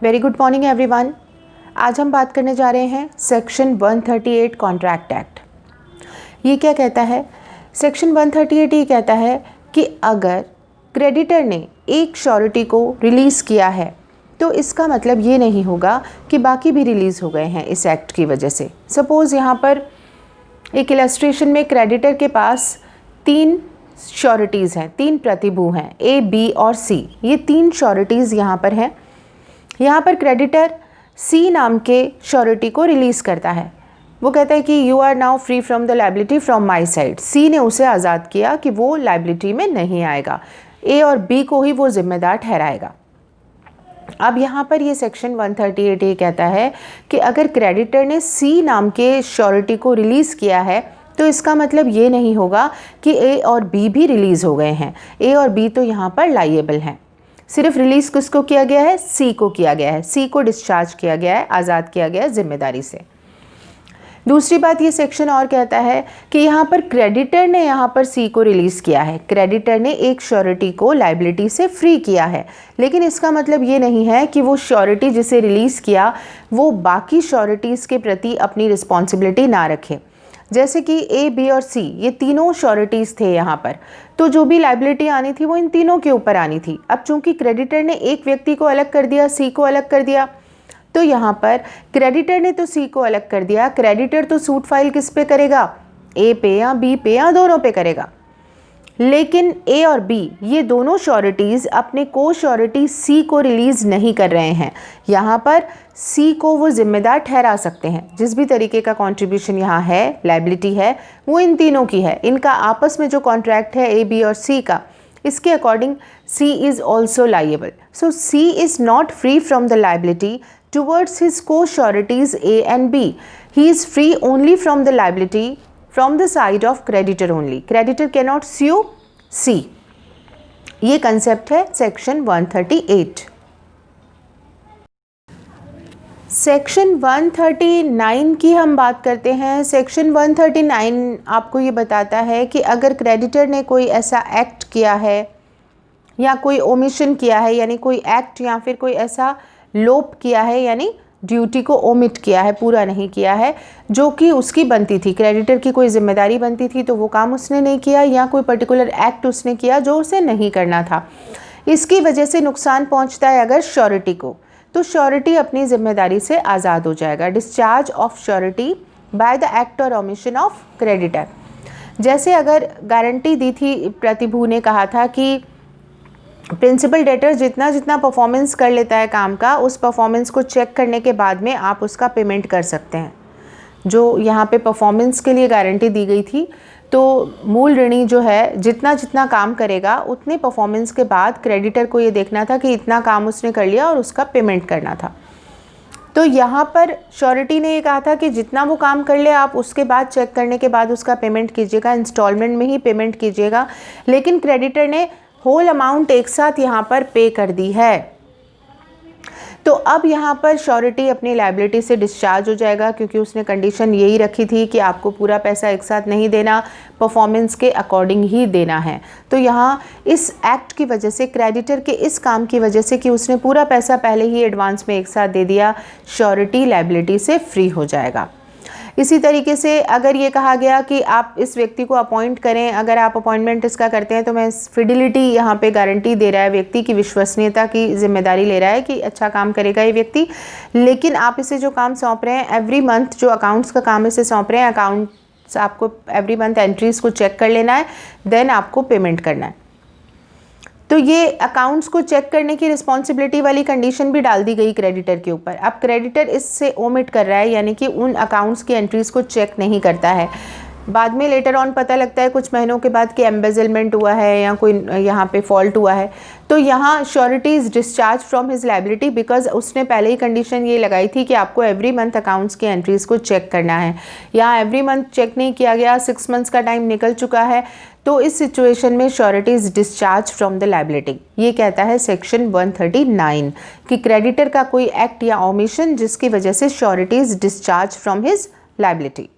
Very good morning everyone. आज हम बात करने जा रहे हैं सेक्शन 138 कॉन्ट्रैक्ट एक्ट। ये क्या कहता है? सेक्शन 138 ये कहता है कि अगर क्रेडिटर ने एक श्योरिटी को रिलीज़ किया है तो इसका मतलब ये नहीं होगा कि बाकी भी रिलीज़ हो गए हैं इस एक्ट की वजह से। सपोज़ यहाँ पर एक इलस्ट्रेशन में क्रेडिटर के पास 3 श्योरिटीज़ हैं, 3 प्रतिभू हैं, A, B और C। ये 3 श्योरिटीज़ यहाँ पर हैं। यहाँ पर क्रेडिटर C नाम के श्योरिटी को रिलीज़ करता है। वो कहता है कि you are now free from the liability from my side. C ने उसे आज़ाद किया कि वो लाइबिलिटी में नहीं आएगा, A और B को ही वो जिम्मेदार ठहराएगा। अब यहाँ पर ये सेक्शन 138 ये कहता है कि अगर क्रेडिटर ने C नाम के श्योरिटी को रिलीज़ किया है तो इसका मतलब ये नहीं होगा कि A और B भी रिलीज़ हो गए हैं। A और B तो यहाँ पर लाइएबल हैं। सिर्फ रिलीज़ किसको किया गया है? C को किया गया है। C को डिस्चार्ज किया गया है, आज़ाद किया गया है जिम्मेदारी से। दूसरी बात ये सेक्शन और कहता है कि यहाँ पर क्रेडिटर ने यहाँ पर C को रिलीज़ किया है। क्रेडिटर ने एक श्योरिटी को लाइबिलिटी से फ्री किया है, लेकिन इसका मतलब ये नहीं है कि वो श्योरिटी जिसे रिलीज़ किया वो बाकी श्योरिटीज़ के प्रति अपनी रिस्पॉन्सिबिलिटी ना रखे। जैसे कि A, B और C ये तीनों श्योरिटीज़ थे यहाँ पर, तो जो भी लाइबिलिटी आनी थी वो इन तीनों के ऊपर आनी थी। अब चूंकि क्रेडिटर ने एक व्यक्ति को अलग कर दिया, C को अलग कर दिया, तो यहाँ पर क्रेडिटर ने तो C को अलग कर दिया, क्रेडिटर तो सूट फाइल किस पे करेगा? A पे या B पे या दोनों पे करेगा। लेकिन A और B ये दोनों श्योरिटीज़ अपने को श्योरिटी C को रिलीज़ नहीं कर रहे हैं। यहाँ पर C को वो जिम्मेदार ठहरा सकते हैं। जिस भी तरीके का कंट्रीब्यूशन यहाँ है, लाइबिलिटी है, वो इन तीनों की है। इनका आपस में जो कॉन्ट्रैक्ट है A, B और C का, इसके according C is also liable. So C is not free from the liability towards his co-sureties A and B. He is free only from the liability from the side of creditor only. Creditor cannot sue C. ये concept है section 138। Section 139 की हम बात करते हैं। Section 139 आपको ये बताता है कि अगर क्रेडिटर ने कोई ऐसा एक्ट किया है या कोई ओमिशन किया है, यानी कोई एक्ट या फिर कोई ऐसा लोप किया है, यानी ड्यूटी को ओमिट किया है, पूरा नहीं किया है, जो कि उसकी बनती थी, क्रेडिटर की कोई जिम्मेदारी बनती थी तो वो काम उसने नहीं किया, या कोई पर्टिकुलर एक्ट उसने किया जो उसे नहीं करना था, इसकी वजह से नुकसान पहुंचता है अगर श्योरिटी को, तो श्योरिटी अपनी जिम्मेदारी से आज़ाद हो जाएगा। Discharge of surety by the act और ओमिशन ऑफ क्रेडिटर। जैसे अगर गारंटी दी थी, प्रतिभू ने कहा था कि प्रिंसिपल डेटर जितना जितना परफॉर्मेंस कर लेता है काम का, उस परफॉर्मेंस को चेक करने के बाद में आप उसका पेमेंट कर सकते हैं। जो यहाँ पे परफॉर्मेंस के लिए गारंटी दी गई थी, तो मूल ऋणी जो है जितना जितना काम करेगा उतने परफॉर्मेंस के बाद क्रेडिटर को ये देखना था कि इतना काम उसने कर लिया और उसका पेमेंट करना था। तो यहाँ पर श्योरिटी ने ये कहा था कि जितना वो काम कर ले आप उसके बाद चेक करने के बाद उसका पेमेंट कीजिएगा, इंस्टॉलमेंट में ही पेमेंट कीजिएगा। लेकिन क्रेडिटर ने होल अमाउंट एक साथ यहाँ पर पे कर दी है, तो अब यहाँ पर श्योरिटी अपनी लाइबिलिटी से डिस्चार्ज हो जाएगा, क्योंकि उसने कंडीशन यही रखी थी कि आपको पूरा पैसा एक साथ नहीं देना, परफॉर्मेंस के अकॉर्डिंग ही देना है। तो यहाँ इस एक्ट की वजह से, क्रेडिटर के इस काम की वजह से कि उसने पूरा पैसा पहले ही एडवांस में एक साथ दे दिया, श्योरिटी लाइबिलिटी से फ्री हो जाएगा। इसी तरीके से अगर ये कहा गया कि आप इस व्यक्ति को अपॉइंट करें, अगर आप अपॉइंटमेंट इसका करते हैं तो मैं फिडिलिटी यहाँ पे गारंटी दे रहा है, व्यक्ति की विश्वसनीयता की जिम्मेदारी ले रहा है कि अच्छा काम करेगा ये व्यक्ति, लेकिन आप इसे जो काम सौंप रहे हैं, एवरी मंथ जो अकाउंट्स का काम इसे सौंप रहे हैं, अकाउंट्स आपको एवरी मंथ एंट्रीज को चेक कर लेना है, देन आपको पेमेंट करना है। तो ये अकाउंट्स को चेक करने की रिस्पॉन्सिबिलिटी वाली कंडीशन भी डाल दी गई क्रेडिटर के ऊपर। अब क्रेडिटर इससे ओमिट कर रहा है, यानी कि उन अकाउंट्स की एंट्रीज को चेक नहीं करता है। बाद में लेटर ऑन पता लगता है कुछ महीनों के बाद कि एम्बेजलमेंट हुआ है या कोई यहाँ पे फॉल्ट हुआ है, तो यहाँ surety is discharge from his liability, because उसने पहले ही कंडीशन ये लगाई थी कि आपको एवरी मंथ अकाउंट्स की एंट्रीज को चेक करना है। यहाँ एवरी मंथ चेक नहीं किया गया, 6 मंथ्स का टाइम निकल चुका है, तो इस सिचुएशन में surety is discharge from the liability. ये कहता है सेक्शन 139 कि क्रेडिटर का कोई एक्ट या ओमिशन जिसकी वजह से surety is discharge from his liability.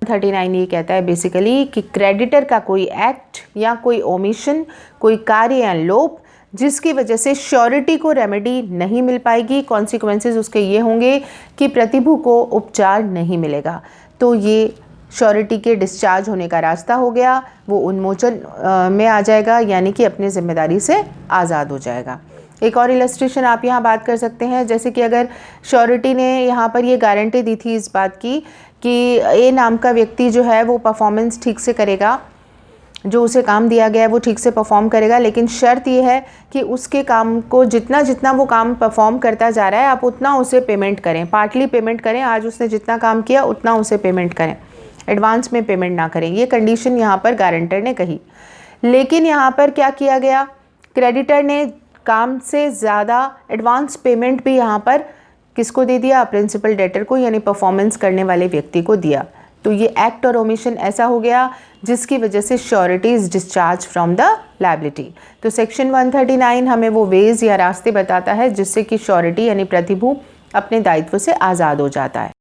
39 ये कहता है बेसिकली कि क्रेडिटर का कोई एक्ट या कोई ओमिशन, कोई कार्य या लोप जिसकी वजह से श्योरिटी को रेमेडी नहीं मिल पाएगी। कॉन्सिक्वेंसेस उसके ये होंगे कि प्रतिभू को उपचार नहीं मिलेगा। तो ये श्योरिटी के डिस्चार्ज होने का रास्ता हो गया, वो उन्मोचन में आ जाएगा, यानी कि अपनी जिम्मेदारी से आज़ाद हो जाएगा। एक और इलस्ट्रेशन आप यहाँ बात कर सकते हैं, जैसे कि अगर श्योरिटी ने यहाँ पर ये गारंटी दी थी इस बात की कि ए नाम का व्यक्ति जो है वो परफॉर्मेंस ठीक से करेगा, जो उसे काम दिया गया है वो ठीक से परफॉर्म करेगा, लेकिन शर्त ये है कि उसके काम को जितना जितना वो काम परफॉर्म करता जा रहा है आप उतना उसे पेमेंट करें, पार्टली पेमेंट करें। आज उसने जितना काम किया उतना उसे पेमेंट करें, एडवांस में पेमेंट ना करें। ये कंडीशन यहाँ पर गारंटर ने कही। लेकिन यहाँ पर क्या किया गया, क्रेडिटर ने काम से ज़्यादा एडवांस पेमेंट भी यहाँ पर किसको दे दिया, प्रिंसिपल डेटर को, यानी परफॉर्मेंस करने वाले व्यक्ति को दिया। तो ये एक्ट और ओमिशन ऐसा हो गया जिसकी वजह से surety is discharge from the liability. तो सेक्शन 139 हमें वो वेज या रास्ते बताता है जिससे कि श्योरिटी यानी प्रतिभू अपने दायित्व से आज़ाद हो जाता है।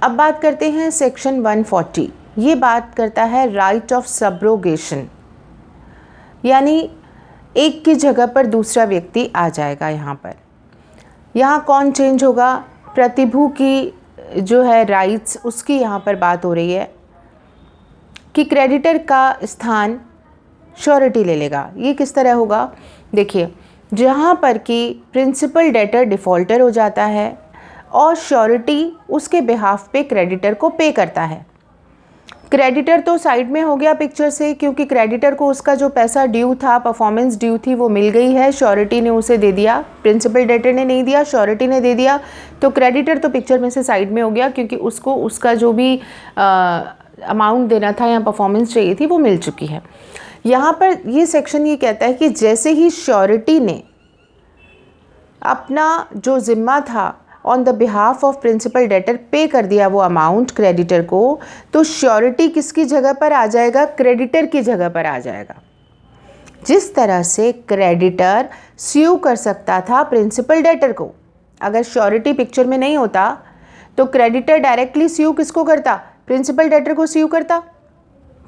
अब बात करते हैं सेक्शन 140। ये बात करता है राइट ऑफ सब्रोगेशन, यानी एक की जगह पर दूसरा व्यक्ति आ जाएगा। यहाँ कौन चेंज होगा, प्रतिभू की जो है राइट्स, उसकी यहाँ पर बात हो रही है कि क्रेडिटर का स्थान श्योरिटी ले लेगा। ये किस तरह होगा, देखिए, जहाँ पर कि प्रिंसिपल डेटर डिफ़ॉल्टर हो जाता है और श्योरिटी उसके बिहाफ पे क्रेडिटर को पे करता है। क्रेडिटर तो साइड में हो गया पिक्चर से, क्योंकि क्रेडिटर को उसका जो पैसा ड्यू था, परफॉर्मेंस ड्यू थी, वो मिल गई है, श्योरिटी ने उसे दे दिया। प्रिंसिपल डेटर ने नहीं दिया, श्योरिटी ने दे दिया। तो क्रेडिटर तो पिक्चर में से साइड में हो गया, क्योंकि उसको उसका जो भी अमाउंट देना था या परफॉर्मेंस चाहिए थी वो मिल चुकी है। यहाँ पर ये सेक्शन ये कहता है कि जैसे ही श्योरिटी ने अपना जो जिम्मा था on the behalf of principal debtor पे कर दिया वो अमाउंट क्रेडिटर को, तो श्योरिटी किसकी जगह पर आ जाएगा, क्रेडिटर की जगह पर आ जाएगा। जिस तरह से क्रेडिटर स्यू कर सकता था प्रिंसिपल डेटर को, अगर श्योरिटी पिक्चर में नहीं होता तो क्रेडिटर डायरेक्टली स्यू किसको करता, प्रिंसिपल डेटर को स्यू करता।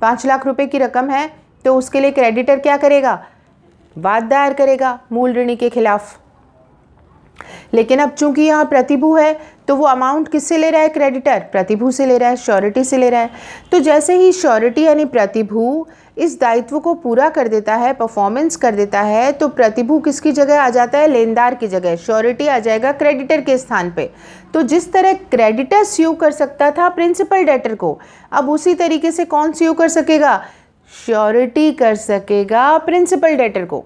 5 लाख रुपए की रकम है तो उसके लिए क्रेडिटर क्या करेगा, वाद दायर करेगा मूल ऋणी के खिलाफ। लेकिन अब चूंकि यहाँ प्रतिभू है तो वो अमाउंट किससे ले रहा है, क्रेडिटर प्रतिभू से ले रहा है, श्योरिटी से ले रहा है। तो जैसे ही श्योरिटी यानी प्रतिभू इस दायित्व को पूरा कर देता है, परफॉर्मेंस कर देता है, तो प्रतिभू किसकी जगह आ जाता है, लेनदार की जगह, श्योरिटी आ जाएगा क्रेडिटर के स्थान पे। तो जिस तरह क्रेडिटर स्यू कर सकता था प्रिंसिपल डेटर को, अब उसी तरीके से कौन स्यू कर सकेगा, श्योरिटी कर सकेगा प्रिंसिपल डेटर को।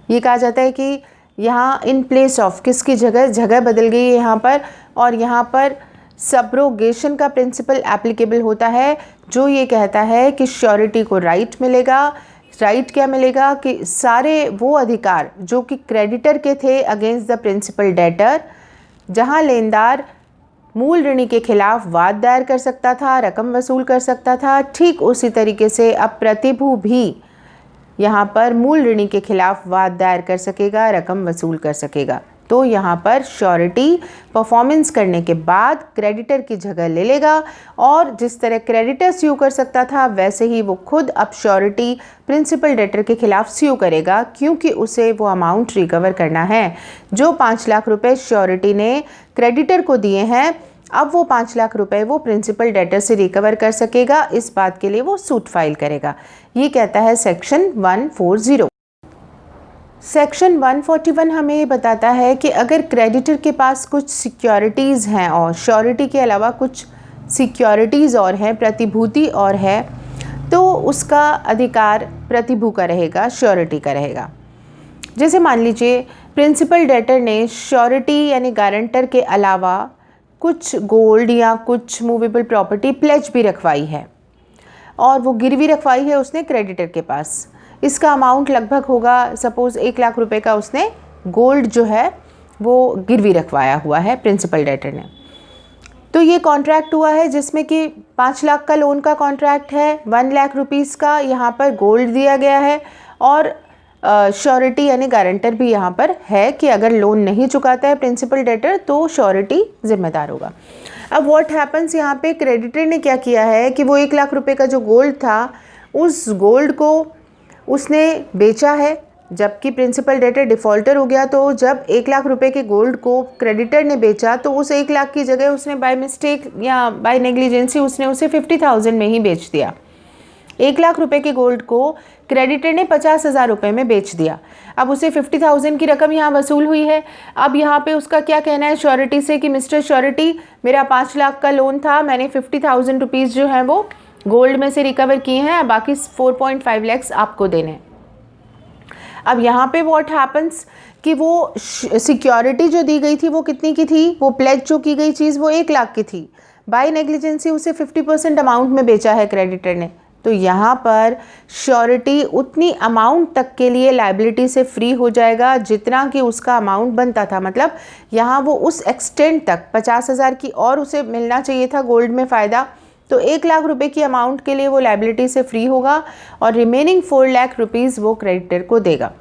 ये कहा जाता है कि यहाँ इन प्लेस ऑफ किसकी जगह बदल गई है यहाँ पर, और यहाँ पर सब्रोगेशन का प्रिंसिपल एप्लीकेबल होता है, जो ये कहता है कि श्योरिटी को राइट मिलेगा। राइट क्या मिलेगा कि सारे वो अधिकार जो कि क्रेडिटर के थे अगेंस्ट द प्रिंसिपल डेटर, जहाँ लेनदार मूल ऋणी के खिलाफ वाद दायर कर सकता था, रकम वसूल कर सकता था, ठीक उसी तरीके से अब प्रतिभू भी यहाँ पर मूल ऋणी के खिलाफ वाद दायर कर सकेगा, रकम वसूल कर सकेगा। तो यहाँ पर श्योरिटी परफॉर्मेंस करने के बाद क्रेडिटर की जगह ले लेगा, और जिस तरह क्रेडिटर स्यू कर सकता था वैसे ही वो खुद अब श्योरिटी प्रिंसिपल डेटर के खिलाफ स्यू करेगा, क्योंकि उसे वो अमाउंट रिकवर करना है जो 5 लाख रुपए श्योरिटी ने क्रेडिटर को दिए हैं। अब वो 5 लाख रुपए वो प्रिंसिपल डेटर से रिकवर कर सकेगा, इस बात के लिए वो सूट फाइल करेगा। ये कहता है सेक्शन 140। सेक्शन 141 हमें ये बताता है कि अगर क्रेडिटर के पास कुछ सिक्योरिटीज़ हैं और श्योरिटी के अलावा कुछ सिक्योरिटीज़ और हैं, प्रतिभूति और है, तो उसका अधिकार प्रतिभू का रहेगा, श्योरिटी का रहेगा। जैसे मान लीजिए प्रिंसिपल डेटर ने श्योरिटी यानी गारंटर के अलावा कुछ गोल्ड या कुछ मूवेबल प्रॉपर्टी प्लेज भी रखवाई है, और वो गिरवी रखवाई है उसने क्रेडिटर के पास। इसका अमाउंट लगभग होगा, सपोज़ 1 लाख रुपए का उसने गोल्ड जो है वो गिरवी रखवाया हुआ है प्रिंसिपल डेटर ने। तो ये कॉन्ट्रैक्ट हुआ है जिसमें कि 5 लाख का लोन का कॉन्ट्रैक्ट है, 1 लाख रुपीज़ का यहाँ पर गोल्ड दिया गया है, और श्योरिटी यानी गारंटर भी यहाँ पर है कि अगर लोन नहीं चुकाता है प्रिंसिपल डेटर तो श्योरिटी जिम्मेदार होगा। अब व्हाट हैपन्स, यहाँ पे क्रेडिटर ने क्या किया है कि वो 1 लाख रुपए का जो गोल्ड था उस गोल्ड को उसने बेचा है, जबकि प्रिंसिपल डेटर डिफ़ॉल्टर हो गया। तो जब 1 लाख रुपए के गोल्ड को क्रेडिटर ने बेचा तो उस 1 लाख की जगह उसने बाय मिस्टेक या बाय नेग्लिजेंसी उसने उसे 50,000 में ही बेच दिया। 1 लाख रुपए के गोल्ड को क्रेडिटर ने 50,000 रुपये में बेच दिया। अब उसे 50,000 की रकम यहाँ वसूल हुई है। अब यहाँ पे उसका क्या कहना है श्योरिटी से कि मिस्टर श्योरिटी, मेरा 5 लाख का लोन था, मैंने 50,000 रुपीज़ जो है वो गोल्ड में से रिकवर किए हैं, बाकी 4.5 लाख आपको देने हैं। अब यहाँ पे व्हाट हैपन्स कि वो सिक्योरिटी जो दी गई थी वो कितनी की थी, वो प्लेज जो की गई चीज़ वो 1 लाख की थी। बाय नेग्लिजेंसी उसे 50% अमाउंट में बेचा है क्रेडिटर ने। तो यहाँ पर श्योरिटी उतनी अमाउंट तक के लिए लायबिलिटी से फ्री हो जाएगा जितना कि उसका अमाउंट बनता था। मतलब यहाँ वो उस एक्सटेंट तक 50,000 की और उसे मिलना चाहिए था गोल्ड में फ़ायदा, तो 1 लाख रुपए की अमाउंट के लिए वो लायबिलिटी से फ्री होगा और रिमेनिंग 4 लाख रुपीज़ वो क्रेडिटर को देगा।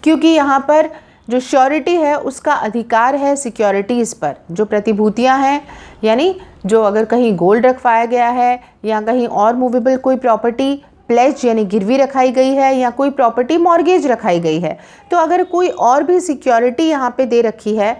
क्योंकि यहाँ पर जो श्योरिटी है उसका अधिकार है सिक्योरिटीज़ पर, जो प्रतिभूतियाँ हैं, यानी जो अगर कहीं गोल्ड रखवाया गया है या कहीं और मूवेबल कोई प्रॉपर्टी प्लेज यानी गिरवी रखाई गई है या कोई प्रॉपर्टी मॉर्गेज रखाई गई है, तो अगर कोई और भी सिक्योरिटी यहाँ पे दे रखी है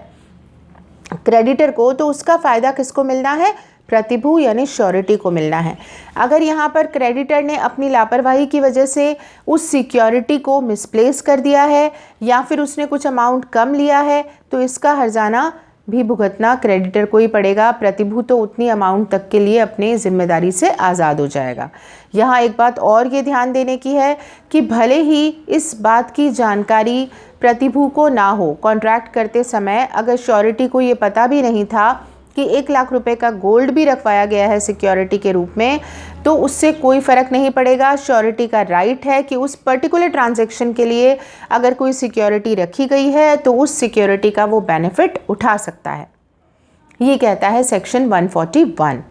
क्रेडिटर को, तो उसका फ़ायदा किसको मिलना है, प्रतिभू यानी श्योरिटी को मिलना है। अगर यहाँ पर क्रेडिटर ने अपनी लापरवाही की वजह से उस सिक्योरिटी को मिसप्लेस कर दिया है या फिर उसने कुछ अमाउंट कम लिया है, तो इसका हर्जाना भी भुगतना क्रेडिटर को ही पड़ेगा। प्रतिभू तो उतनी अमाउंट तक के लिए अपनी जिम्मेदारी से आज़ाद हो जाएगा। यहाँ एक बात और ये ध्यान देने की है कि भले ही इस बात की जानकारी प्रतिभू को ना हो, कॉन्ट्रैक्ट करते समय अगर श्योरिटी को ये पता भी नहीं था कि 1 लाख रुपए का गोल्ड भी रखवाया गया है सिक्योरिटी के रूप में, तो उससे कोई फ़र्क नहीं पड़ेगा। श्योरिटी का राइट है कि उस पर्टिकुलर ट्रांजैक्शन के लिए अगर कोई सिक्योरिटी रखी गई है तो उस सिक्योरिटी का वो बेनिफिट उठा सकता है। ये कहता है सेक्शन 141।